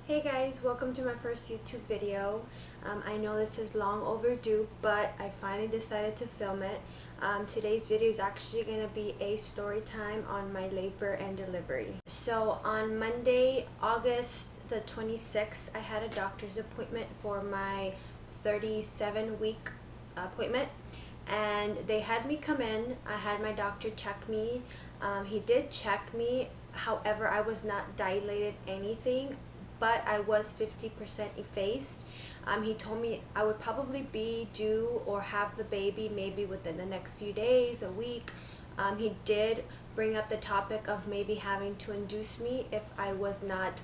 Hey guys, welcome to my first YouTube video. I know this is long overdue, but I finally decided to film it. Today's video is actually going to be a story time on my labor and delivery. So on Monday, August the 26th, I had a doctor's appointment for my 37-week appointment, and they had me come in. I had my doctor check me. He did check me, however I was not dilated anything, but I was 50% effaced. He told me I would probably be due or have the baby maybe within the next few days, a week. He did bring up the topic of maybe having to induce me if I was not,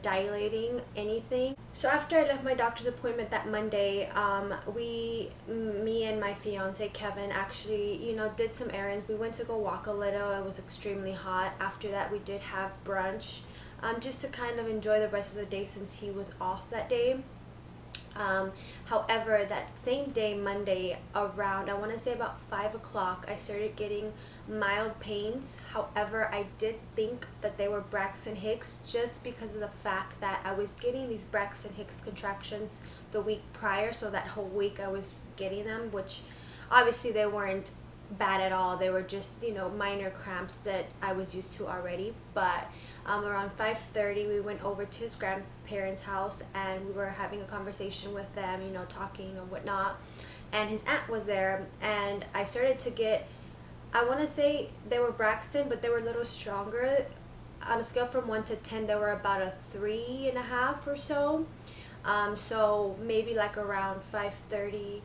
dilating anything. So after I left my doctor's appointment that Monday, me and my fiance Kevin actually, did some errands. We went to go walk a little. It was extremely hot. After that, we did have brunch, just to kind of enjoy the rest of the day since he was off that day. However, that same day, Monday, around, I want to say about 5 o'clock, I started getting mild pains. However, I did think that they were Braxton Hicks just because of the fact that I was getting these Braxton Hicks contractions the week prior. So that whole week I was getting them, which obviously they weren't bad at all. They were just, minor cramps that I was used to already. But around 5:30 we went over to his grandparents' house and we were having a conversation with them, talking and whatnot, and his aunt was there, and I started to get, I want to say they were Braxton, but they were a little stronger. On a scale from 1 to 10, they were about a 3.5 or so. So maybe like around 5:30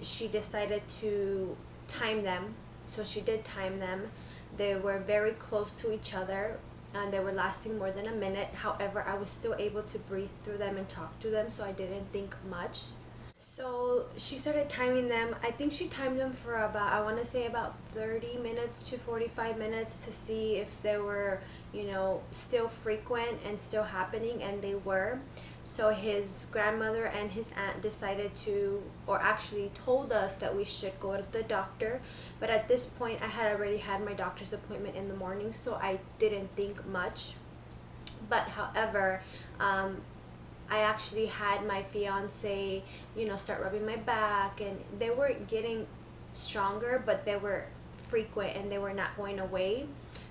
she decided to time them. So she did time them. They were very close to each other and they were lasting more than a minute. However, I was still able to breathe through them and talk to them, so I didn't think much. So she started timing them. I think she timed them for about, I want to say about 30 minutes to 45 minutes to see if they were, still frequent and still happening, and they were. So his grandmother and his aunt decided to, or actually told us that we should go to the doctor. But at this point, I had already had my doctor's appointment in the morning, so I didn't think much. But however, I actually had my fiance, start rubbing my back, and they weren't getting stronger, but they were frequent and they were not going away.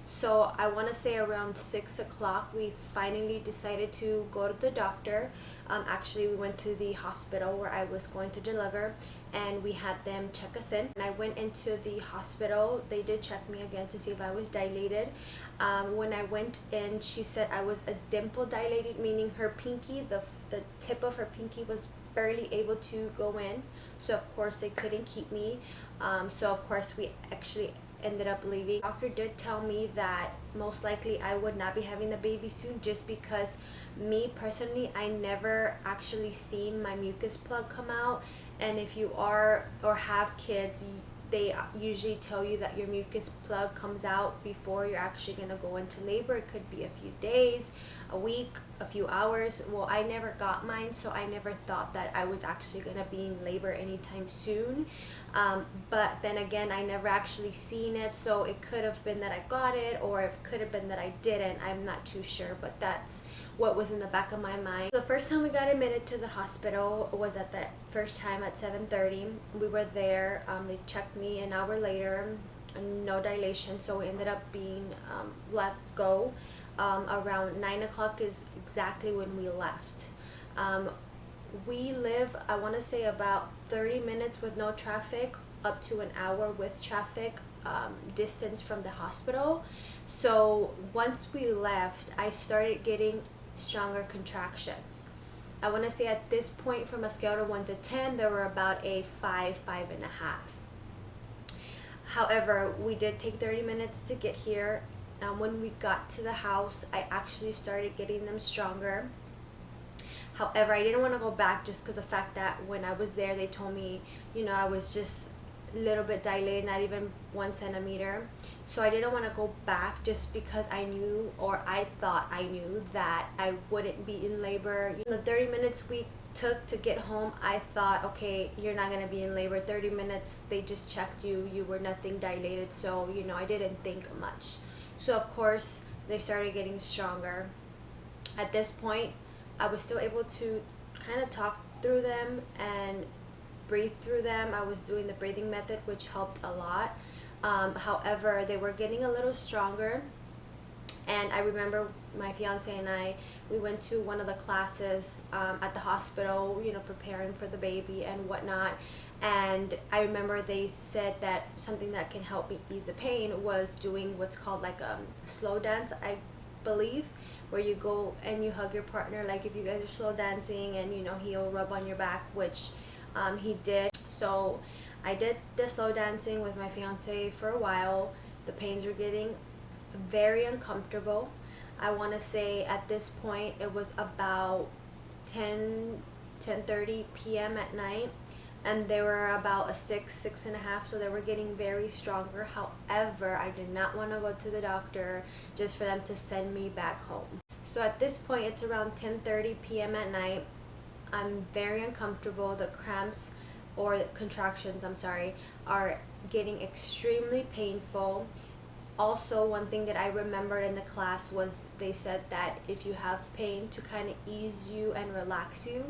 So I want to say around 6 o'clock we finally decided to go to the doctor. Actually, we went to the hospital where I was going to deliver, and we had them check us in. And I went into the hospital. They did check me again to see if I was dilated. When I went in, she said I was a dimple dilated, meaning her pinky, the tip of her pinky was barely able to go in. So of course they couldn't keep me. So of course we actually ended up leaving. The doctor did tell me that most likely I would not be having the baby soon, just because me personally, I never actually seen my mucus plug come out. And if you are or have kids, they usually tell you that your mucus plug comes out before you're actually going to go into labor. It could be a few days, a week, a few hours. Well, I never got mine, so I never thought that I was actually going to be in labor anytime soon. But then again, I never actually seen it, so it could have been that I got it, or it could have been that I didn't. I'm not too sure, but that's what was in the back of my mind. The first time we got admitted to the hospital was at that first time at 7:30. We were there. They checked me an hour later, no dilation, so we ended up being let go. Around 9 o'clock is exactly when we left. We live, I want to say, about 30 minutes with no traffic, up to an hour with traffic distance from the hospital. So once we left, I started getting stronger contractions. I want to say at this point, from a scale of 1 to 10, there were about a 5, 5.5. However, we did take 30 minutes to get here. When we got to the house, I actually started getting them stronger. However, I didn't want to go back just because the fact that when I was there, they told me, I was just a little bit dilated, not even 1 centimeter. So I didn't want to go back just because I knew, or I thought I knew, that I wouldn't be in labor. The 30 minutes we took to get home, I thought, okay, you're not going to be in labor. 30 minutes, they just checked you. You were nothing dilated. So, I didn't think much. So of course, they started getting stronger. At this point, I was still able to kind of talk through them and breathe through them. I was doing the breathing method, which helped a lot. However, they were getting a little stronger, and I remember my fiance and we went to one of the classes at the hospital, you know, preparing for the baby and whatnot. And I remember they said that something that can help me ease the pain was doing what's called like a slow dance, I believe, where you go and you hug your partner, like if you guys are slow dancing, and you know, he'll rub on your back, which he did. So I did the slow dancing with my fiance for a while. The pains were getting very uncomfortable. I want to say at this point it was about 10:30 p.m. at night, and they were about a 6.5, so they were getting very stronger. However, I did not want to go to the doctor just for them to send me back home. So at this point, it's around 10:30 p.m. at night. I'm very uncomfortable. The cramps, or contractions, I'm sorry, are getting extremely painful. Also, one thing that I remembered in the class was they said that if you have pain, to kind of ease you and relax you,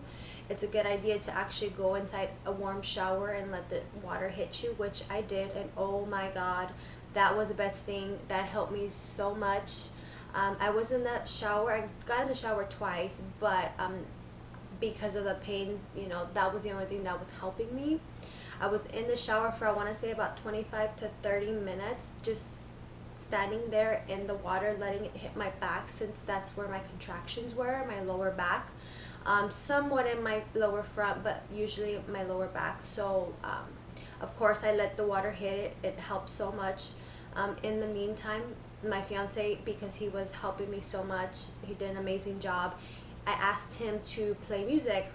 it's a good idea to actually go inside a warm shower and let the water hit you, which I did, and oh my god, that was the best thing. That helped me so much. I was in the shower, I got in the shower twice, but because of the pains, you know, that was the only thing that was helping me. I was in the shower for, I want to say, about 25 to 30 minutes, just standing there in the water, letting it hit my back, since that's where my contractions were, my lower back. Somewhat in my lower front, but usually my lower back. So of course I let the water hit it. It helped so much. In the meantime, my fiance, because he was helping me so much, he did an amazing job. I asked him to play music,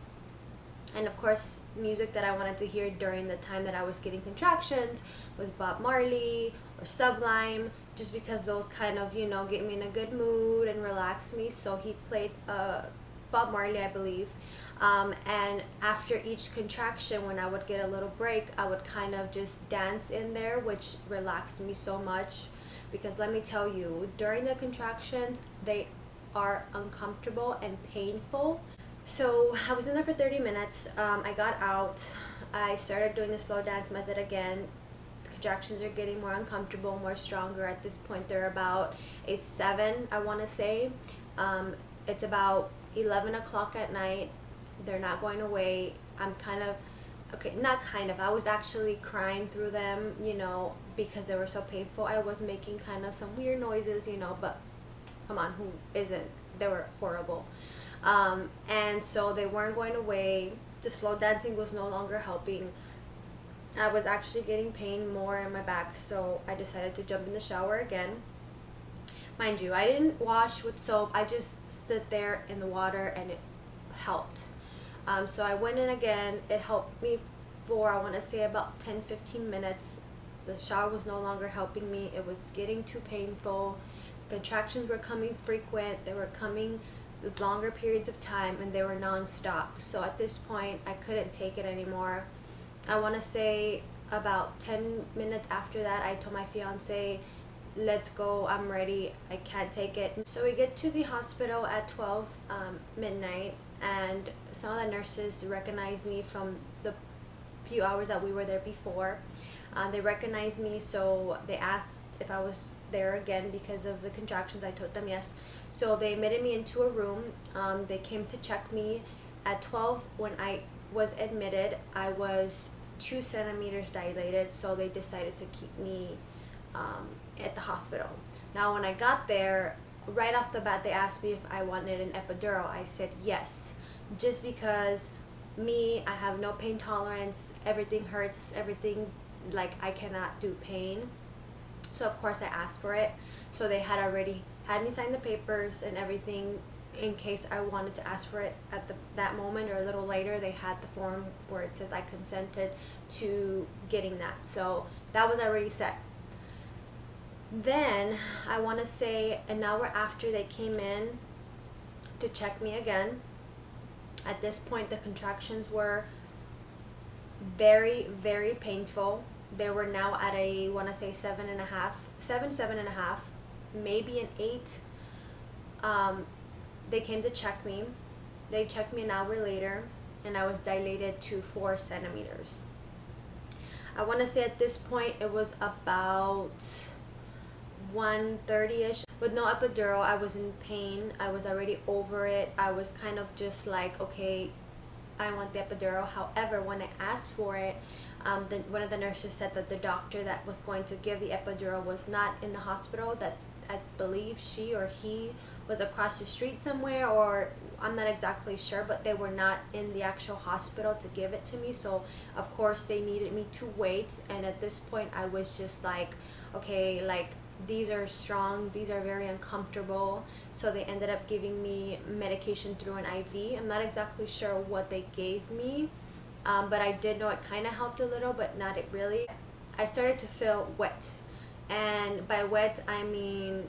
and of course music that I wanted to hear during the time that I was getting contractions was Bob Marley or Sublime, just because those kind of, you know, get me in a good mood and relax me. So he played Bob Marley, I believe. And after each contraction, when I would get a little break, I would kind of just dance in there, which relaxed me so much. Because let me tell you, during the contractions, they are uncomfortable and painful. So I was in there for 30 minutes. I got out. I started doing the slow dance method again. The contractions are getting more uncomfortable, more stronger. At this point, they're about a 7, I want to say. It's about 11 o'clock at night. They're not going away. I'm kind of, okay, not kind of, I was actually crying through them, you know, because they were so painful. I was making kind of some weird noises, you know, but come on, who isn't? They were horrible. And so they weren't going away. The slow dancing was no longer helping. I was actually getting pain more in my back, so I decided to jump in the shower again. Mind you, I didn't wash with soap. I just stood there in the water, and it helped. So I went in again. It helped me for, I want to say, about 10-15 minutes. The shower was no longer helping me. It was getting too painful. Contractions were coming frequent. They were coming with longer periods of time, and they were non-stop. So at this point, I couldn't take it anymore. I want to say about 10 minutes after that, I told my fiance, let's go, I'm ready, I can't take it. So we get to the hospital at 12 midnight, and some of the nurses recognized me from the few hours that we were there before. They recognized me, so they asked if I was there again because of the contractions. I told them yes. So they admitted me into a room. They came to check me. At 12, when I was admitted, I was 2 centimeters dilated, so they decided to keep me at the hospital. Now when I got there, right off the bat, they asked me if I wanted an epidural. I said yes, just because me, I have no pain tolerance. Everything hurts, everything, like I cannot do pain. So of course I asked for it. So they had already had me sign the papers and everything in case I wanted to ask for it at that moment or a little later. They had the form where it says I consented to getting that. So that was already set. Then I want to say an hour after they came in to check me again. At this point, the contractions were very, very painful. They were now at a, I want to say 7.5, maybe an 8. They came to check me, They checked me an hour later, and I was dilated to 4 centimeters. I want to say at this point it was about 1:30ish. With no epidural, I was in pain. I was already over it. I was kind of just like, okay, I want the epidural. However, when I asked for it, one of the nurses said that the doctor that was going to give the epidural was not in the hospital, that I believe she or he was across the street somewhere, or I'm not exactly sure, but they were not in the actual hospital to give it to me. So of course they needed me to wait, and at this point I was just like, okay, like these are strong, these are very uncomfortable. So they ended up giving me medication through an IV. I'm not exactly sure what they gave me, but I did know it kind of helped a little, but not it really. I started to feel wet, and by wet I mean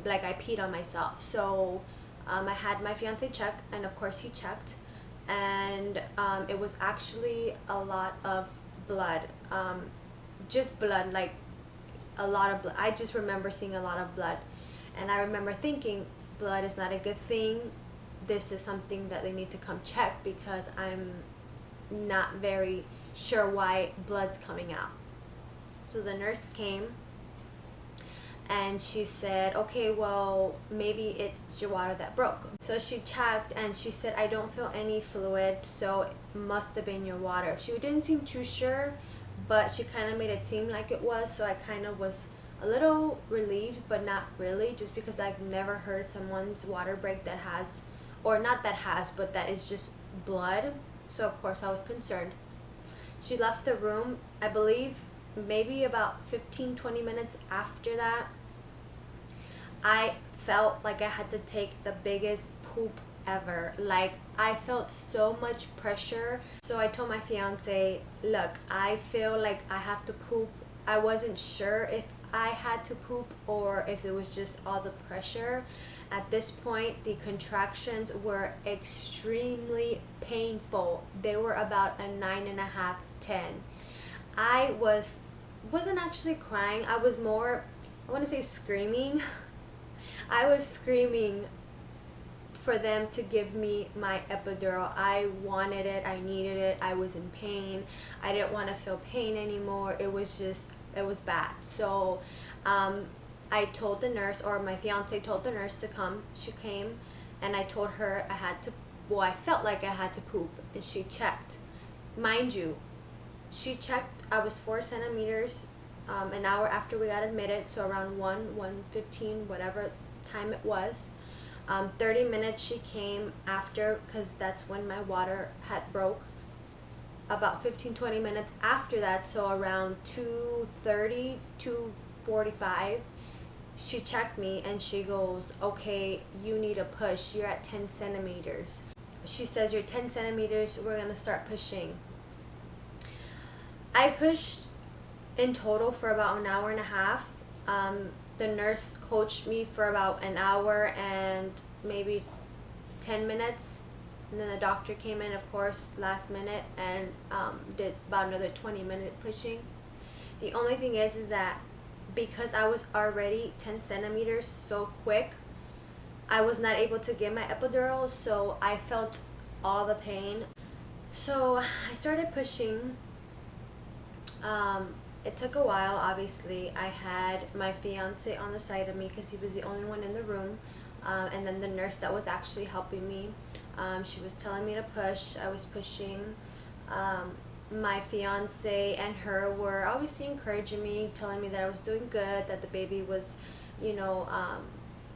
like I peed on myself. So I had my fiance check, and of course he checked, and it was actually a lot of blood, just blood, like a lot of blood. I just remember seeing a lot of blood, and I remember thinking, blood is not a good thing. This is something that they need to come check, because I'm not very sure why blood's coming out. So the nurse came, and she said, okay, well, maybe it's your water that broke. So she checked, and she said, I don't feel any fluid, so it must have been your water. She didn't seem too sure, but she kind of made it seem like it was. So I kind of was a little relieved, but not really, just because I've never heard someone's water break that has, or not that has, but that is just blood. So of course I was concerned. She left the room, I believe maybe about 15-20 minutes after that. I felt like I had to take the biggest poop ever. Like, I felt so much pressure. So I told my fiance, look, I feel like I have to poop. I wasn't sure if I had to poop or if it was just all the pressure. At this point, the contractions were extremely painful. They were about a 9.5, 10. I wasn't actually crying. I was more, I want to say screaming. I was screaming for them to give me my epidural. I wanted it, I needed it, I was in pain. I didn't want to feel pain anymore. It was bad. So I told the nurse, or my fiance told the nurse to come. She came, and I told her I had to, well, I felt like I had to poop, and she checked. Mind you, she checked, I was 4 centimeters an hour after we got admitted, so around 1:15, whatever time it was. 30 minutes she came after, because that's when my water had broke. About 15-20 minutes after that, so around 2:30, 2:45, she checked me, and she goes, okay, you need a push, you're at 10 centimeters. She says, you're 10 centimeters, we're gonna start pushing. I pushed in total for about an hour and a half. The nurse coached me for about an hour and maybe 10 minutes, and then the doctor came in, of course, last minute, and did about another 20-minute pushing. The only thing is that because I was already 10 centimeters so quick, I was not able to get my epidural, so I felt all the pain. So I started pushing. It took a while, obviously. I had my fiance on the side of me because he was the only one in the room, and then the nurse that was actually helping me, she was telling me to push. I was pushing. My fiance and her were obviously encouraging me, telling me that I was doing good, that the baby was, you know,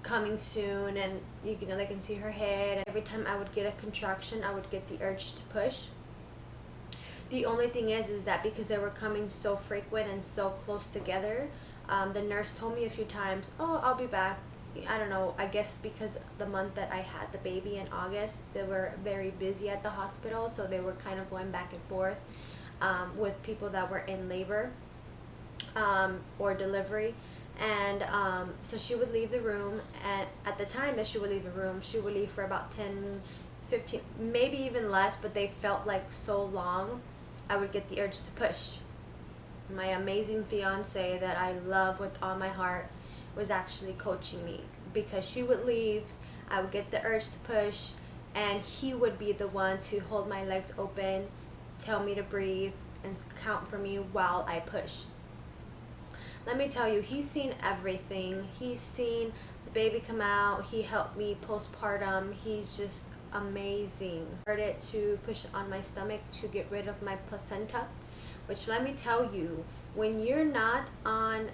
coming soon, and you know, they can see her head. And every time I would get a contraction, I would get the urge to push. The only thing is that because they were coming so frequent and so close together, the nurse told me a few times, oh, I'll be back. I don't know, I guess because the month that I had the baby in August, they were very busy at the hospital, so they were kind of going back and forth with people that were in labor or delivery. And so she would leave the room, and at the time that she would leave the room, she would leave for about 10, 15, maybe even less, but they felt like so long. I would get the urge to push. My amazing fiance that I love with all my heart was actually coaching me, because she would leave, I would get the urge to push, and he would be the one to hold my legs open, tell me to breathe, and count for me while I push. Let me tell you, he's seen everything. He's seen the baby come out. He helped me postpartum. He's just amazing. I started to push on my stomach to get rid of my placenta, which, let me tell you, when you're not on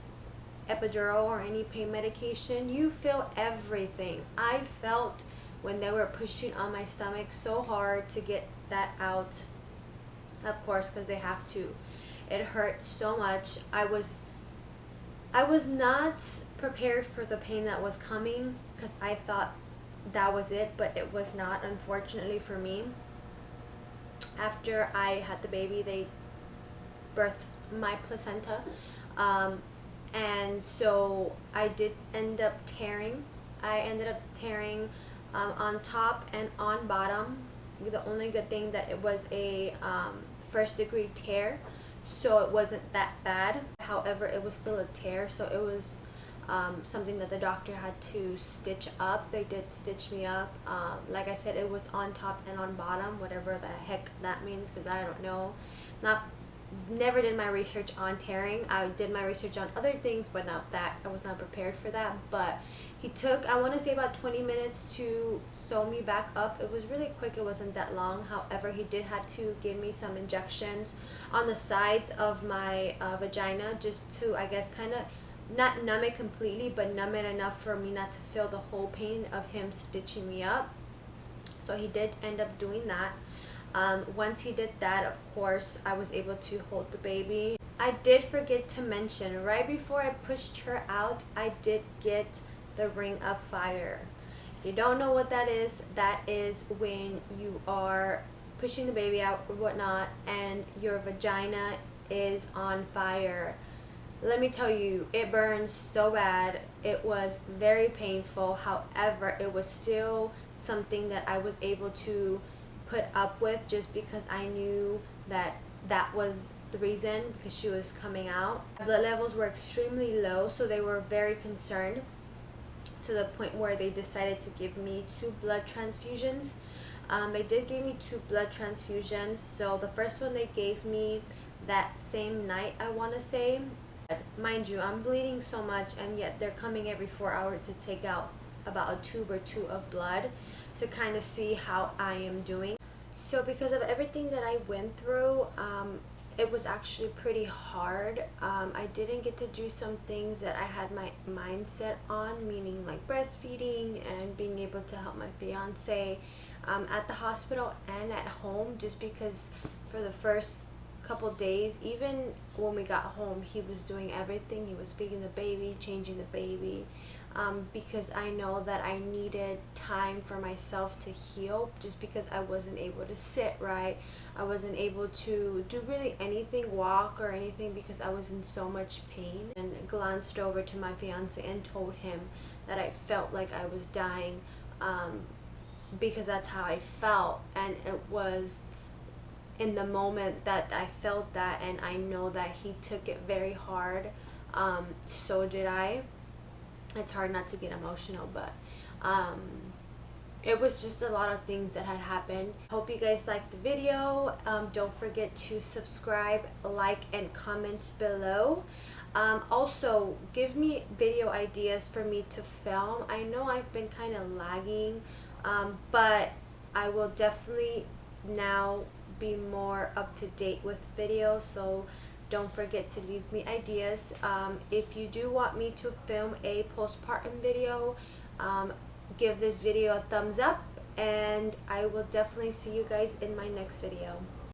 epidural or any pain medication, you feel everything. I felt when they were pushing on my stomach so hard to get that out, of course, because they have to. It hurt so much. I was not prepared for the pain that was coming, because I thought that was it, but it was not, unfortunately for me. After I had the baby, they birthed my placenta, and so I did end up tearing. I ended up tearing on top and on bottom. The only good thing that it was a first degree tear, so it wasn't that bad. However, it was still a tear, so it was something that the doctor had to stitch up. They did stitch me up. Like I said, it was on top and on bottom, whatever the heck that means, because I don't know. Never did my research on tearing. I did my research on other things, but not that. I was not prepared for that. But he took, I want to say, about 20 minutes to sew me back up. It was really quick. It wasn't that long. However, he did have to give me some injections on the sides of my vagina, just to, I guess, kind of not numb it completely, but numb it enough for me not to feel the whole pain of him stitching me up. So he did end up doing that. Once he did that, of course, I was able to hold the baby. I did forget to mention, right before I pushed her out, I did get the ring of fire. If you don't know what that is when you are pushing the baby out or whatnot and your vagina is on fire. Let me tell you, it burns so bad. It was very painful. However, it was still something that I was able to put up with, just because I knew that that was the reason, because she was coming out. Blood levels were extremely low, so they were very concerned, to the point where they decided to give me 2 blood transfusions. They did give me 2 blood transfusions. So the first one they gave me that same night, I want to say. Mind you, I'm bleeding so much, and yet they're coming every 4 hours to take out about a tube or 2 of blood to kind of see how I am doing. So because of everything that I went through, it was actually pretty hard. I didn't get to do some things that I had my mindset on, meaning like breastfeeding and being able to help my fiance at the hospital and at home, just because for the first couple days, even when we got home, he was doing everything. He was feeding the baby, changing the baby, because I know that I needed time for myself to heal, just because I wasn't able to sit right. I wasn't able to do really anything, walk or anything, because I was in so much pain. And glanced over to my fiance and told him that I felt like I was dying, because that's how I felt. And it was in the moment that I felt that, and I know that he took it very hard. So did I. It's hard not to get emotional, but it was just a lot of things that had happened. Hope you guys liked the video. Don't forget to subscribe, like, and comment below. Also, give me video ideas for me to film. I know I've been kind of lagging, but I will definitely now be more up to date with videos, so don't forget to leave me ideas. If you do want me to film a postpartum video, give this video a thumbs up, and I will definitely see you guys in my next video.